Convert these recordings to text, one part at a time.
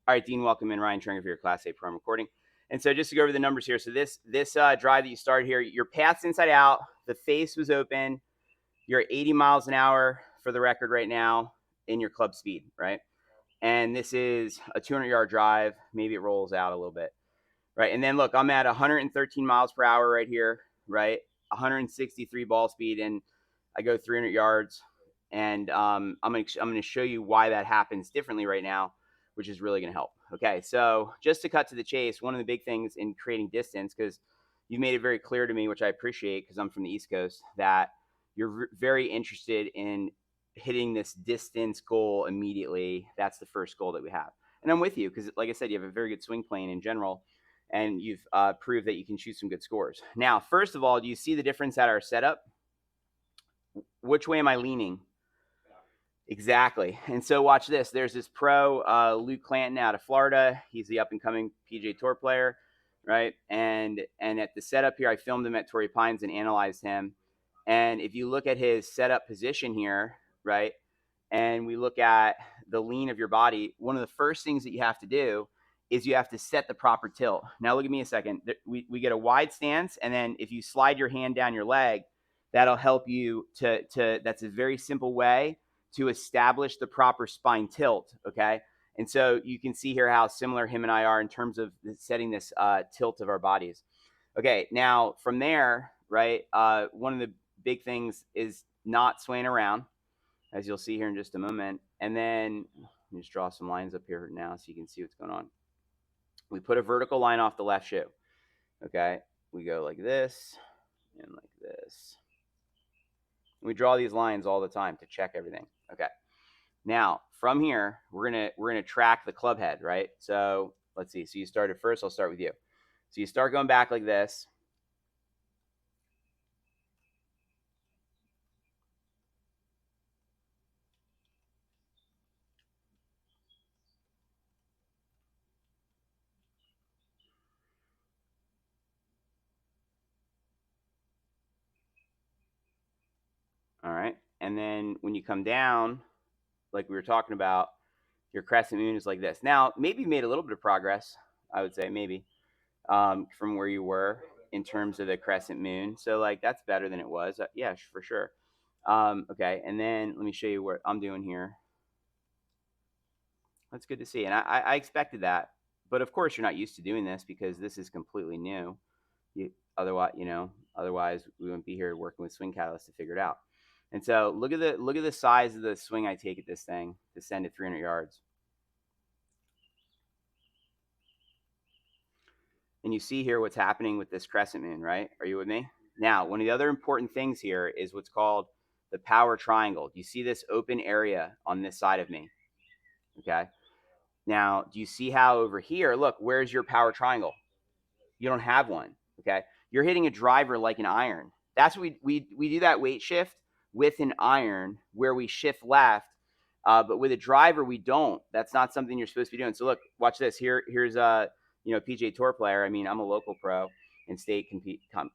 All right, Dean, welcome in. Ryan Trengrove for your Class A Pro recording. And so just to go over the numbers here. So this drive that you started here, your path's inside out. The face was open. You're 80 miles an hour for the record right now in your club speed, right? And this is a 200-yard drive. Maybe it rolls out a little bit, right? And then look, I'm at 113 miles per hour right here, right? 163 ball speed, and I go 300 yards. And I'm gonna show you why that happens differently right now, which is really gonna help. Okay, so just to cut to the chase, one of the big things in creating distance, because you made it very clear to me, which I appreciate because I'm from the East Coast, that you're very interested in hitting this distance goal immediately. That's the first goal that we have. And I'm with you because, like I said, you have a very good swing plane in general, and you've proved that you can shoot some good scores. Now, first of all, do you see the difference at our setup? Which way am I leaning? Exactly. And so watch this. There's this pro, Luke Clanton out of Florida. He's the up-and-coming PGA Tour player, right? And at the setup here, I filmed him at Torrey Pines and analyzed him. And if you look at his setup position here, right, and we look at the lean of your body, one of the first things that you have to do is you have to set the proper tilt. Now look at me a second. We get a wide stance, and then if you slide your hand down your leg, that'll help you to that's a very simple way to establish the proper spine tilt, okay? And so you can see here how similar him and I are in terms of setting this tilt of our bodies. Okay, now from there, right, one of the big things is not swaying around, as you'll see here in just a moment. And then let me just draw some lines up here now so you can see what's going on. We put a vertical line off the left shoe, okay? We go like this and like this. We draw these lines all the time to check everything. Okay. Now, from here, we're gonna track the club head, right? So let's see. So you started first. I'll start with you. So you start going back like this. All right. And then when you come down, like we were talking about, your crescent moon is like this. Now, maybe you made a little bit of progress, I would say, maybe, from where you were in terms of the crescent moon. So, like, that's better than it was. Yeah, for sure. Okay. And then let me show you what I'm doing here. That's good to see. And I expected that. But of course, you're not used to doing this because this is completely new. Otherwise, we wouldn't be here working with Swing Catalyst to figure it out. And so look at the size of the swing I take at this thing to send it 300 yards. And you see here what's happening with this crescent moon, right? Are you with me? Now, one of the other important things here is what's called the power triangle. Do you see this open area on this side of me? Okay. Now, do you see how over here, look, where's your power triangle? You don't have one. Okay. You're hitting a driver like an iron. That's what we do that weight shift with an iron where we shift left. But with a driver, we don't. That's not something you're supposed to be doing. So look, watch this. Here's a PGA Tour player. I mean, I'm a local pro and state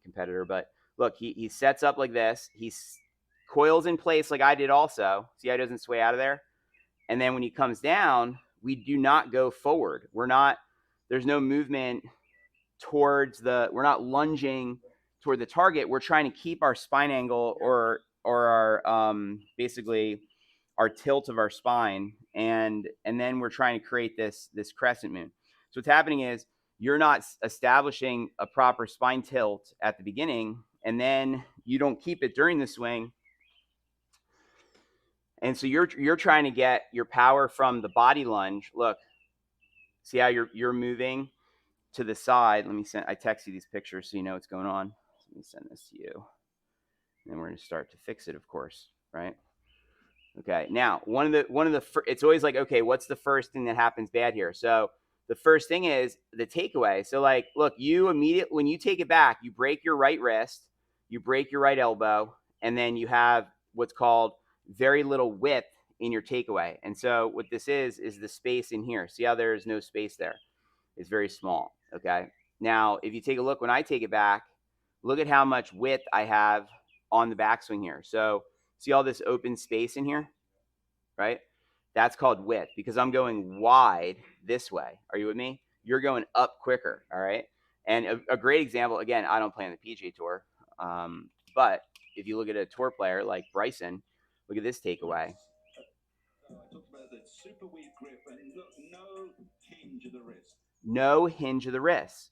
competitor, but look, he sets up like this. He coils in place like I did also. See how he doesn't sway out of there? And then when he comes down, we do not go forward. There's no movement we're not lunging toward the target. We're trying to keep our spine angle or our basically our tilt of our spine, and then we're trying to create this crescent moon. So what's happening is you're not establishing a proper spine tilt at the beginning, and then you don't keep it during the swing. And so you're trying to get your power from the body lunge. Look, see how you're moving to the side. I text you these pictures so you know what's going on. Let me send this to you. And then we're going to start to fix it, of course, right? Okay. Now, it's always like, okay, what's the first thing that happens bad here? So the first thing is the takeaway. So like, look, when you take it back, you break your right wrist, you break your right elbow, and then you have what's called very little width in your takeaway. And so what this is the space in here. See how there's no space there? It's very small. Okay. Now, if you take a look, when I take it back, look at how much width I have on the backswing here. So see all this open space in here, right? That's called width because I'm going wide this way. Are you with me? You're going up quicker. All right. And a great example, again, I don't play on the PGA Tour, but if you look at a tour player like Bryson, look at this takeaway. I talked about the super weak grip and look, no hinge of the wrist. No hinge of the wrist.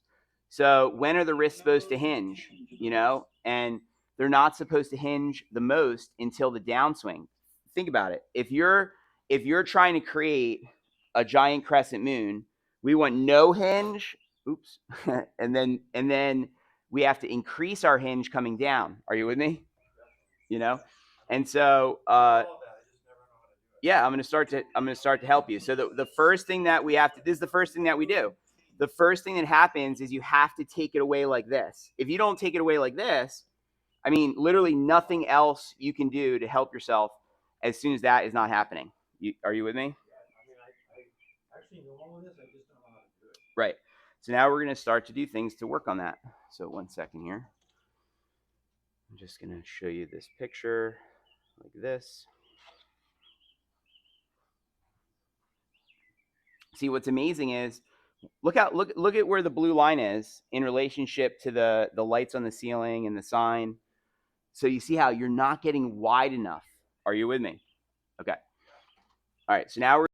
So when are the wrists supposed to hinge? You know, and they're not supposed to hinge the most until the downswing. Think about it. If you're trying to create a giant crescent moon, we want no hinge. Oops, and then we have to increase our hinge coming down. Are you with me? You know, and so yeah, I'm gonna start to help you. So the first thing that we have to this is the first thing that we do. The first thing that happens is you have to take it away like this. If you don't take it away like this, I mean, literally nothing else you can do to help yourself as soon as that is not happening. Are you with me? I actually know all of this. I just don't know how to do it. Right. So now we're going to start to do things to work on that. So 1 second here. I'm just going to show you this picture like this. See, what's amazing is look at where the blue line is in relationship to the lights on the ceiling and the sign. So you see how you're not getting wide enough. Are you with me? Okay. All right. So now we're